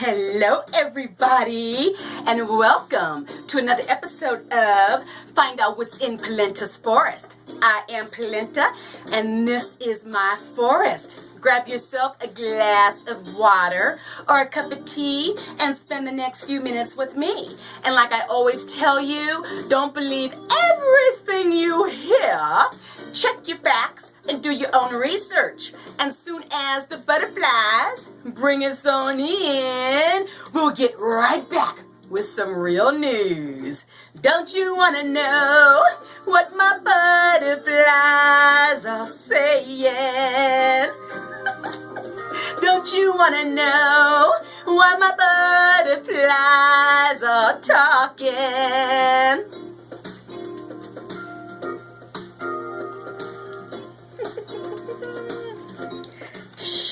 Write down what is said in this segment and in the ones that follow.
Hello everybody, and welcome to another episode of Find Out What's in Pelenta's Forest. I am Pelenta, and this is my forest. Grab yourself a glass of water or a cup of tea and spend the next few minutes with me. And like I always tell you, don't believe everything you hear. Check your facts and do your own research. And soon as the butterflies bring us on in, we'll get right back with some real news. Don't you want to know what my butterflies are saying? Don't you want to know why my butterflies are talking?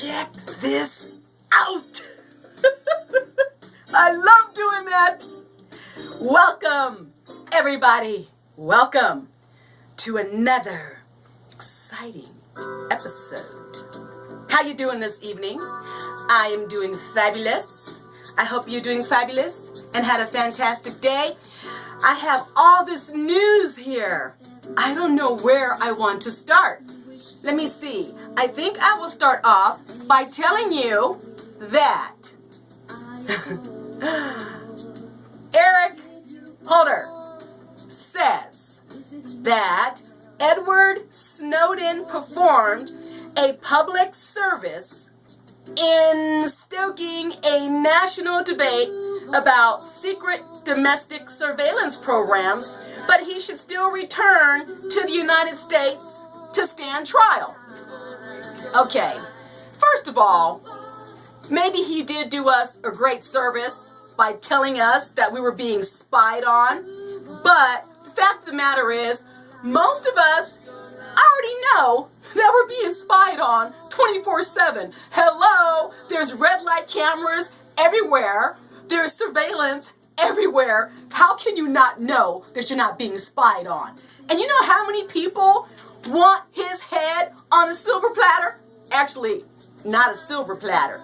Check this out. I love doing that. Welcome, everybody. Welcome to another exciting episode. How you doing this evening? I am doing fabulous. I hope you're doing fabulous and had a fantastic day. I have all this news here. I don't know where I want to start. Let me see. I think I will start off by telling you that Eric Holder says that Edward Snowden performed a public service in stoking a national debate about secret domestic surveillance programs, but he should still return to the United States to stand trial. Okay, first of all, maybe he did do us a great service by telling us that we were being spied on, but the fact of the matter is, most of us already know that we're being spied on 24/7. Hello, there's red light cameras everywhere. There's surveillance everywhere. How can you not know that you're not being spied on? And you know how many people want his head on a silver platter? Actually, not a silver platter.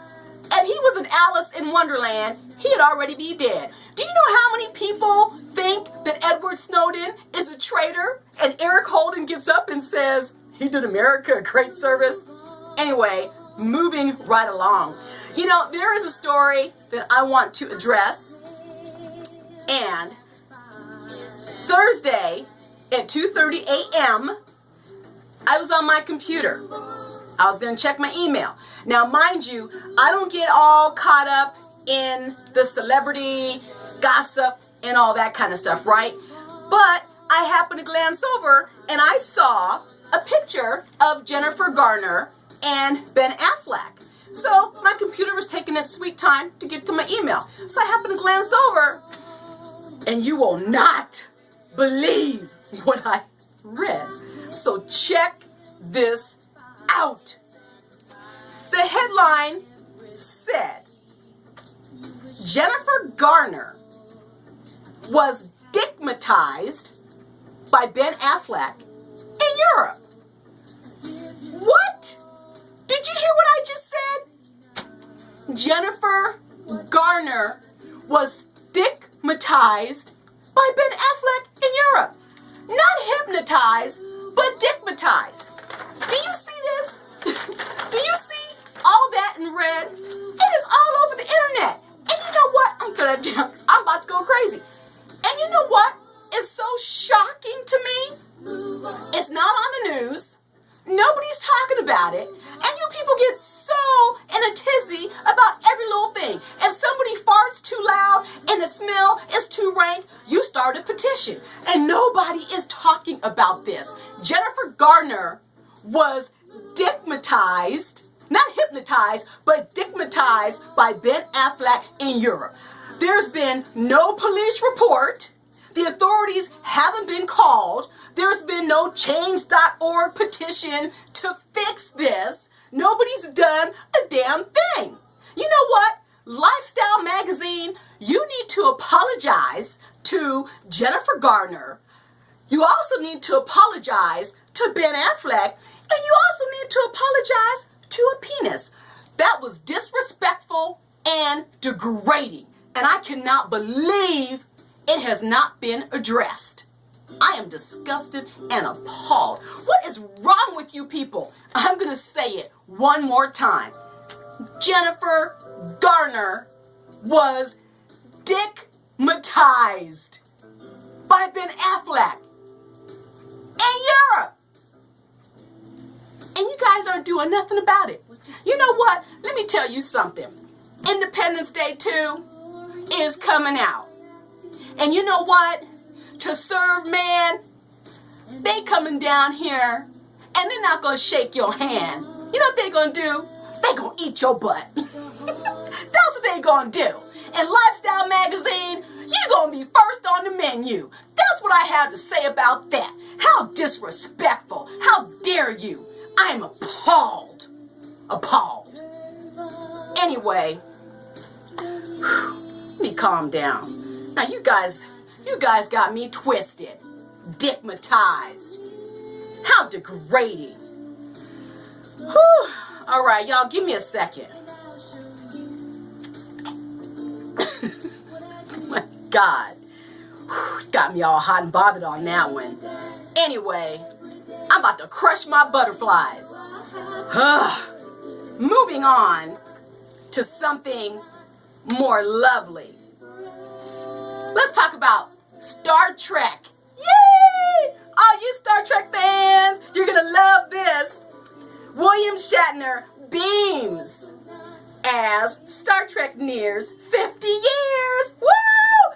If he was an Alice in Wonderland, he'd already be dead. Do you know how many people think that Edward Snowden is a traitor? And Eric Holder gets up and says, he did America a great service. Anyway, moving right along. You know, there is a story that I want to address. And Thursday at 2:30 a.m., I was on my computer. I was going to check my email. Now, mind you, I don't get all caught up in the celebrity gossip and all that kind of stuff, right? But I happened to glance over and I saw a picture of Jennifer Garner and Ben Affleck. So my computer was taking its sweet time to get to my email. So I happened to glance over, and you will not believe what I read. So check this out. The headline said, Jennifer Garner was dickmatized by Ben Affleck in Europe. What? Did you hear what I just said? Jennifer Garner was dickmatized by Ben Affleck in Europe. Not hypnotized, but dickmatized. Do you see this? Do you see all that in red? It is all over the internet. And you know what? I'm about to go crazy. And you know what is so shocking to me? It's not on the news. Nobody's talking about it. And you people get so in a tizzy about every little thing. If somebody farts too loud and the smell is too rank, you start a petition. And nobody is talking about this. Jennifer Garner was dickmatized, not hypnotized, but dickmatized by Ben Affleck in Europe. There's been no police report. The authorities haven't been called. There's been no change.org petition to fix this. Nobody's done a damn thing. You know what? Lifestyle magazine, you need to apologize to Jennifer Garner. You also need to apologize to Ben Affleck. And you also need to apologize to a penis. That was disrespectful and degrading. And I cannot believe it has not been addressed. I am disgusted and appalled. What is wrong with you people? I'm going to say it one more time. Jennifer Garner was Dickmatized by Ben Affleck in Europe. And you guys aren't doing nothing about it. You know what? Let me tell you something. Independence Day 2 is coming out. And you know what? To serve man, they coming down here and they're not going to shake your hand. You know what they're going to do? They're going to eat your butt. That's what they're going to do. In Lifestyle Magazine, you're going to be first on the menu. That's what I have to say about that. How disrespectful. How dare you? I am appalled. Appalled. Anyway, let me calm down. Now you guys got me twisted. Dickmatized. How degrading. Whew. All right, y'all, give me a second. Oh my God. Whew, got me all hot and bothered on that one. Anyway, I'm about to crush my butterflies. Moving on to something more lovely. Let's talk about Star Trek. Yay! All you Star Trek fans, you're going to love this. William Shatner beams as Star Trek nears 50 years. Woo!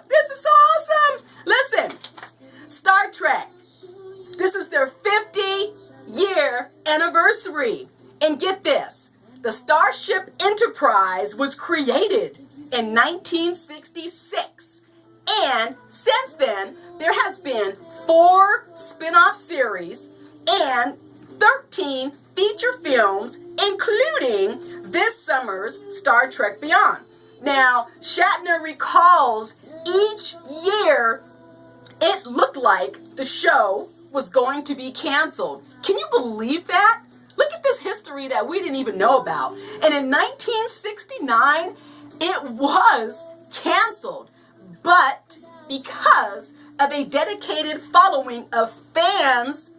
This is so awesome. Listen, Star Trek, this is their 50-year anniversary. And get this, the Starship Enterprise was created in 1966. And since then, there has been 4 spin-off series and 13 feature films, including this summer's Star Trek Beyond. Now, Shatner recalls each year it looked like the show was going to be canceled. Can you believe that? Look at this history that we didn't even know about. And in 1969, it was canceled. But because of a dedicated following of fans,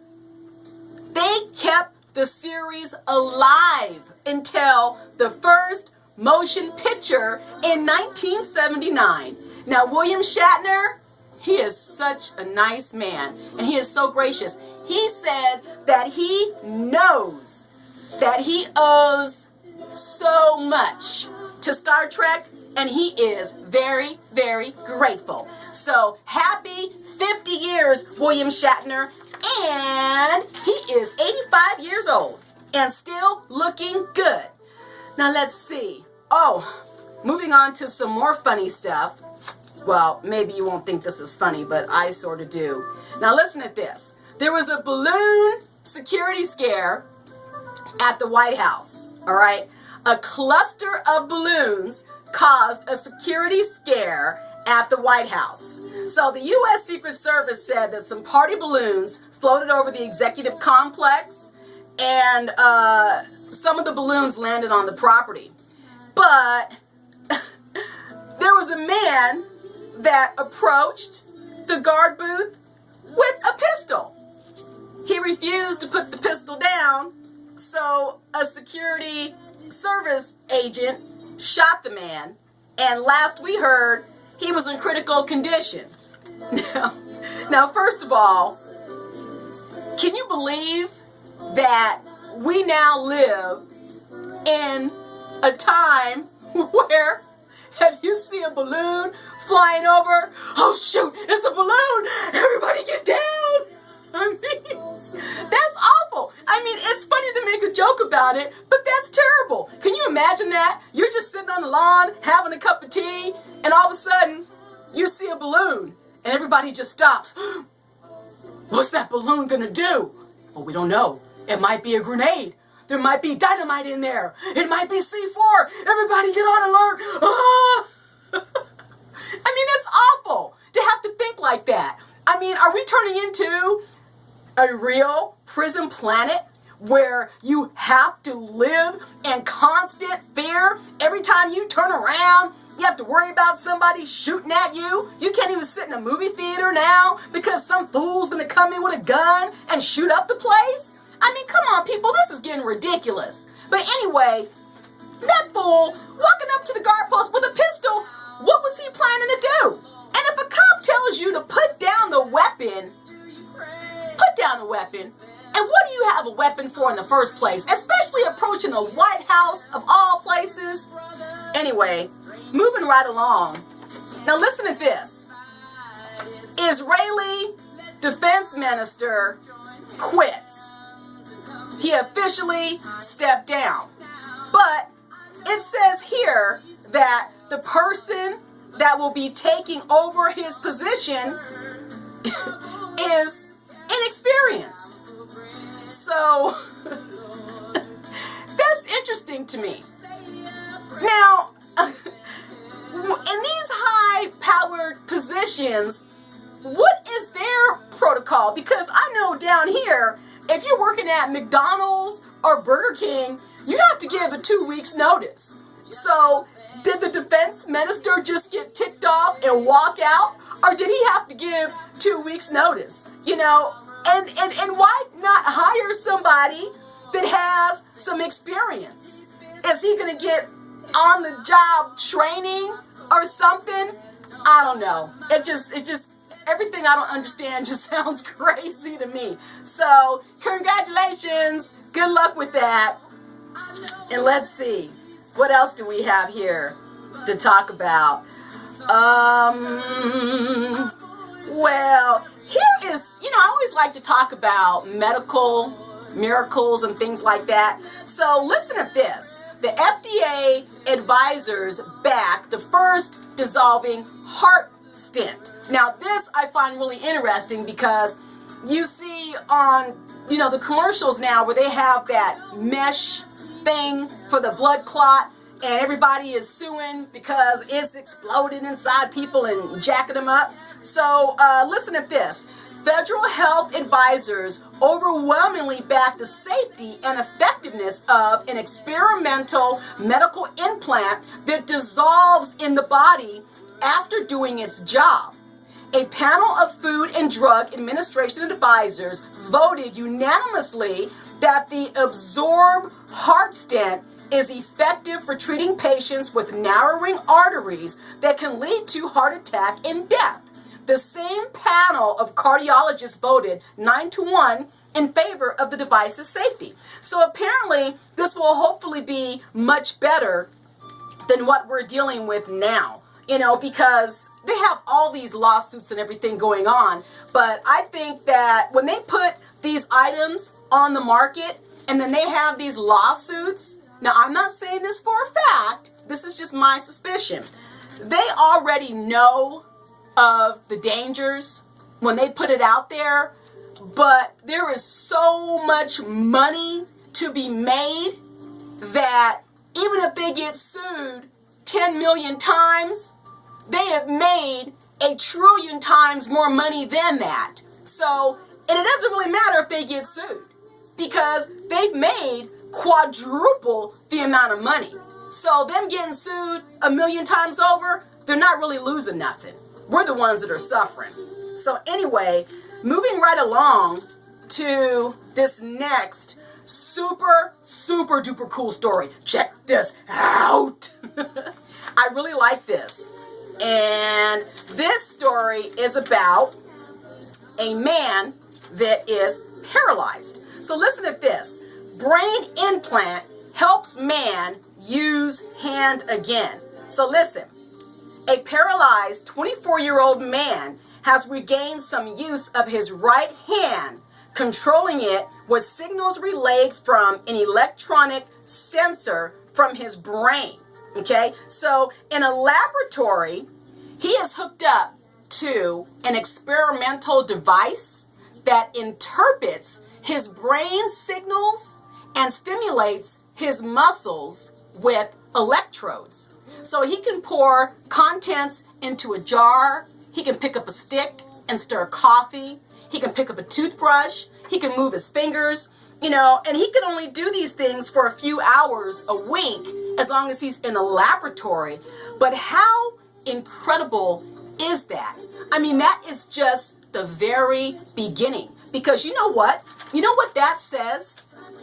they kept the series alive until the first motion picture in 1979. Now, William Shatner, he is such a nice man, and he is so gracious. He said that he knows that he owes so much to Star Trek, and he is very, very grateful. So, happy 50 years, William Shatner, and he is 85 years old and still looking good. Now, let's see. Oh, moving on to some more funny stuff. Well, maybe you won't think this is funny, but I sort of do. Now, listen at this. There was a balloon security scare at the White House, all right? A cluster of balloons caused a security scare at the White House. So the U.S. Secret Service said that some party balloons floated over the executive complex, and some of the balloons landed on the property. But there was a man that approached the guard booth with a pistol. He refused to put the pistol down, so a security service agent shot the man, and last we heard, he was in critical condition. Now, first of all, can you believe that we now live in a time where if you see a balloon flying over, oh shoot, it's a balloon, everybody get down. I mean, that's awful. I mean, it's funny to make a joke about it, but that's terrible. Can you imagine that? You're just sitting on the lawn having a cup of tea, and all of a sudden, you see a balloon, and everybody just stops. What's that balloon gonna do? Well, we don't know. It might be a grenade. There might be dynamite in there. It might be C4. Everybody get on alert. Ah! I mean, it's awful to have to think like that. I mean, are we turning into a real prison planet where you have to live in constant fear. Every time you turn around, you have to worry about somebody shooting at you. You can't even sit in a movie theater now because some fool's gonna come in with a gun and shoot up the place. I mean, come on, people, this is getting ridiculous. But anyway, that fool walking up to the guard post with a pistol, what was he planning to do? And if a cop tells you to put down the weapon, put down the weapon. And what do you have a weapon for in the first place? Especially approaching the White House of all places. Anyway, moving right along. Now listen to this. Israeli defense minister quits. He officially stepped down. But it says here that the person that will be taking over his position is inexperienced. So that's interesting to me. Now, in these high-powered positions, what is their protocol? Because I know down here, if you're working at McDonald's or Burger King, you have to give a 2 weeks notice. So did the defense minister just get ticked off and walk out? Or did he have to give 2 weeks notice? You know, and why not hire somebody that has some experience? Is he going to get on the job training or something? I don't know. It just everything I don't understand just sounds crazy to me. So congratulations. Good luck with that. And let's see. What else do we have here to talk about? Well, here is, I always like to talk about medical miracles and things like that. So listen to this. The FDA advisors back the first dissolving heart stent. Now this I find really interesting because you see on, the commercials now where they have that mesh thing for the blood clot and everybody is suing because it's exploding inside people and jacking them up. So listen to this. Federal health advisors overwhelmingly back the safety and effectiveness of an experimental medical implant that dissolves in the body after doing its job. A panel of Food and Drug Administration advisors voted unanimously that the absorbed heart stent is effective for treating patients with narrowing arteries that can lead to heart attack and death. The same panel of cardiologists voted 9-1 in favor of the device's safety. So apparently this will hopefully be much better than what we're dealing with now, because they have all these lawsuits and everything going on. But I think that when they put these items on the market and then they have these lawsuits, now I'm not saying this for a fact, this is just my suspicion. They already know of the dangers when they put it out there, but there is so much money to be made that even if they get sued 10 million times, they have made 1 trillion times more money than that. So, and it doesn't really matter if they get sued because they've made quadruple the amount of money. So them getting sued 1 million times over, they're not really losing nothing. We're the ones that are suffering. So anyway, moving right along to this next super duper cool story. Check this out. I really like this. And this story is about a man that is paralyzed. So listen to this. Brain implant helps man use hand again. So listen. A paralyzed 24-year-old man has regained some use of his right hand, controlling it with signals relayed from an electronic sensor from his brain. Okay, so in a laboratory, he is hooked up to an experimental device that interprets his brain signals and stimulates his muscles with electrodes. So he can pour contents into a jar, he can pick up a stick and stir coffee, he can pick up a toothbrush, he can move his fingers, and he can only do these things for a few hours a week as long as he's in a laboratory. But how incredible is that? I mean, that is just the very beginning. Because you know what? You know what that says?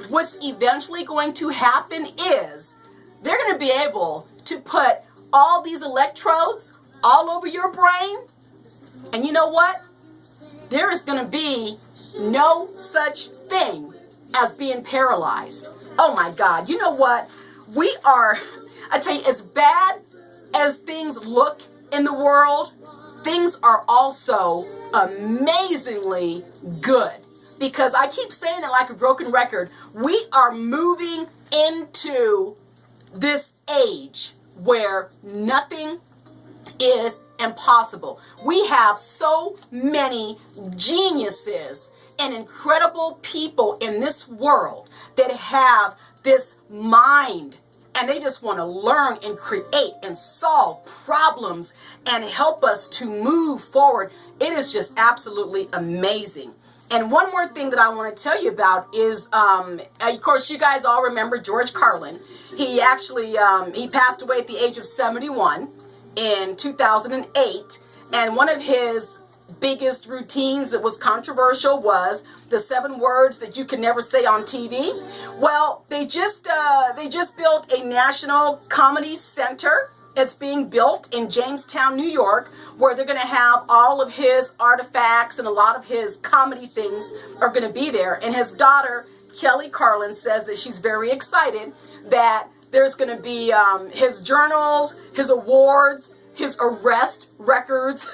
What's eventually going to happen is they're going to be able to put all these electrodes all over your brain. And you know what? There is going to be no such thing as being paralyzed. Oh my God. You know what? I tell you, as bad as things look in the world, things are also amazingly good. Because I keep saying it like a broken record. We are moving into this age where nothing is impossible. We have so many geniuses and incredible people in this world that have this mind, and they just want to learn and create and solve problems and help us to move forward. It is just absolutely amazing. And one more thing that I want to tell you about is, of course, you guys all remember George Carlin. He actually, he passed away at the age of 71 in 2008. And one of his biggest routines that was controversial was the 7 words that you can never say on TV. Well, they just built a national comedy center. It's being built in Jamestown, New York, where they're going to have all of his artifacts and a lot of his comedy things are going to be there. And his daughter, Kelly Carlin, says that she's very excited that there's going to be his journals, his awards, his arrest records,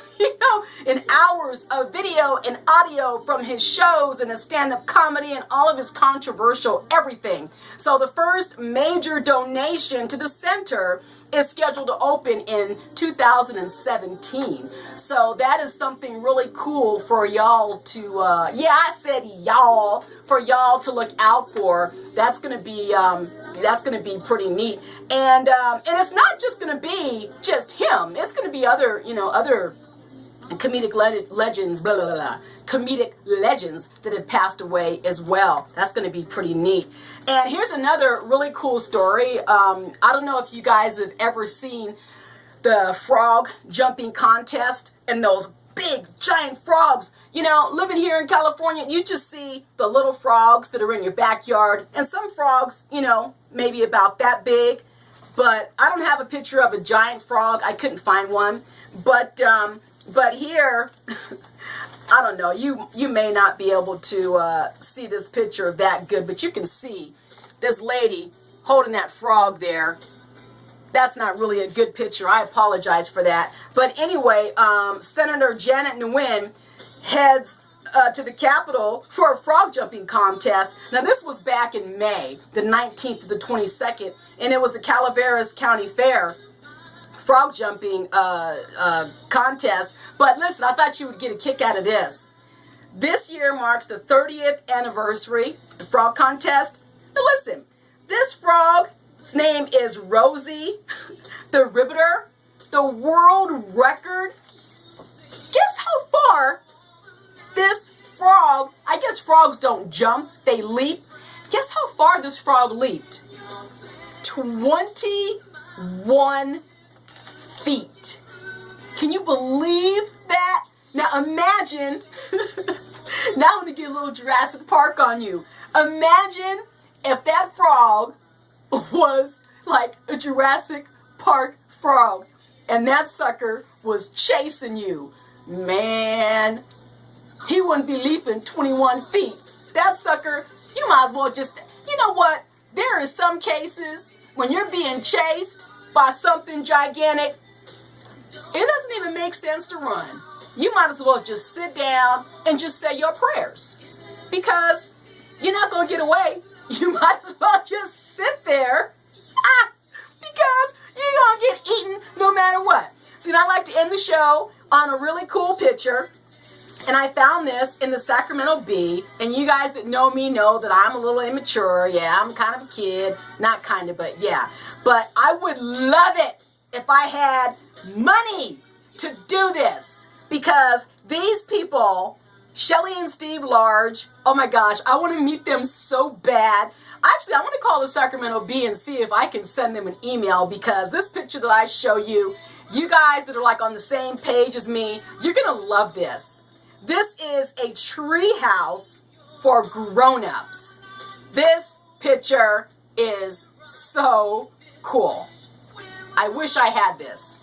and hours of video and audio from his shows and his stand-up comedy and all of his controversial everything. So the first major donation to the center is scheduled to open in 2017. So that is something really cool for y'all to, I said y'all, for y'all to look out for. That's gonna be pretty neat. And it's not just gonna be just him. It's gonna be other comedic legends, blah, blah, blah, blah, comedic legends that have passed away as well. That's going to be pretty neat. And here's another really cool story. I don't know if you guys have ever seen the frog jumping contest and those big giant frogs. Living here in California, you just see the little frogs that are in your backyard, and some frogs, maybe about that big. But I don't have a picture of a giant frog. I couldn't find one. But here, I don't know, you may not be able to see this picture that good, but you can see this lady holding that frog there. That's not really a good picture. I apologize for that. But anyway, Senator Janet Nguyen heads to the Capitol for a frog jumping contest. Now, this was back in May, the 19th to the 22nd, and it was the Calaveras County Fair frog jumping contest. But listen, I thought you would get a kick out of this. This year marks the 30th anniversary of the frog contest. Now listen, this frog's name is Rosie the Riveter. The world record. Guess how far this frog, I guess frogs don't jump, they leap. Guess how far this frog leaped? 21 feet. Can you believe that? Now imagine, now I'm going to get a little Jurassic Park on you. Imagine if that frog was like a Jurassic Park frog and that sucker was chasing you. Man, he wouldn't be leaping 21 feet. That sucker, you might as well just, you know what? There are some cases when you're being chased by something gigantic, it doesn't even make sense to run. You might as well just sit down and just say your prayers, because you're not going to get away. You might as well just sit there because you're going to get eaten no matter what. So, I like to end the show on a really cool picture. And I found this in the Sacramento Bee. And you guys that know me know that I'm a little immature. Yeah, I'm kind of a kid. Not kind of, but yeah. But I would love it if I had money to do this. Because these people Shelly and Steve Large. Oh my gosh, I want to meet them so bad. Actually, I want to call the Sacramento Bee and see if I can send them an email, because this picture that I show you, you guys that are like on the same page as me, you're going to love this. This is a tree house for grown-ups. This picture is so cool. I wish I had this.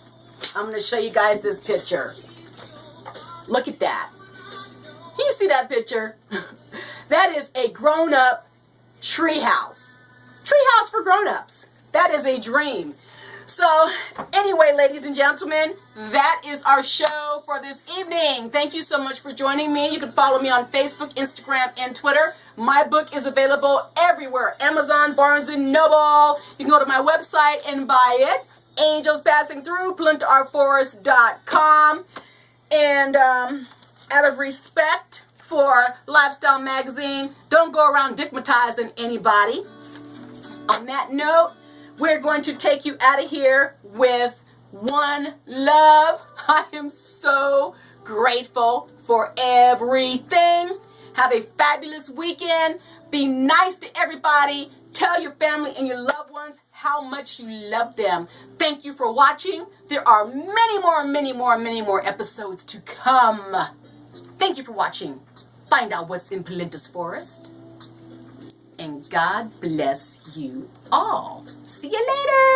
I'm going to show you guys this picture. Look at that. Can you see that picture? That is a grown-up treehouse. Treehouse for grown-ups. That is a dream. So, anyway, ladies and gentlemen, that is our show for this evening. Thank you so much for joining me. You can follow me on Facebook, Instagram, and Twitter. My book is available everywhere. Amazon, Barnes & Noble. You can go to my website and buy it. Angels Passing Through, PelentaRforest.com. And out of respect for Lifestyle Magazine, don't go around dickmatizing anybody. On that note, we're going to take you out of here with one love. I am so grateful for everything. Have a fabulous weekend. Be nice to everybody. Tell your family and your loved ones how much you love them. Thank you for watching. There are many more episodes to come. Thank you for watching. Find out what's in Pelenta's forest. And God bless you all. See you later.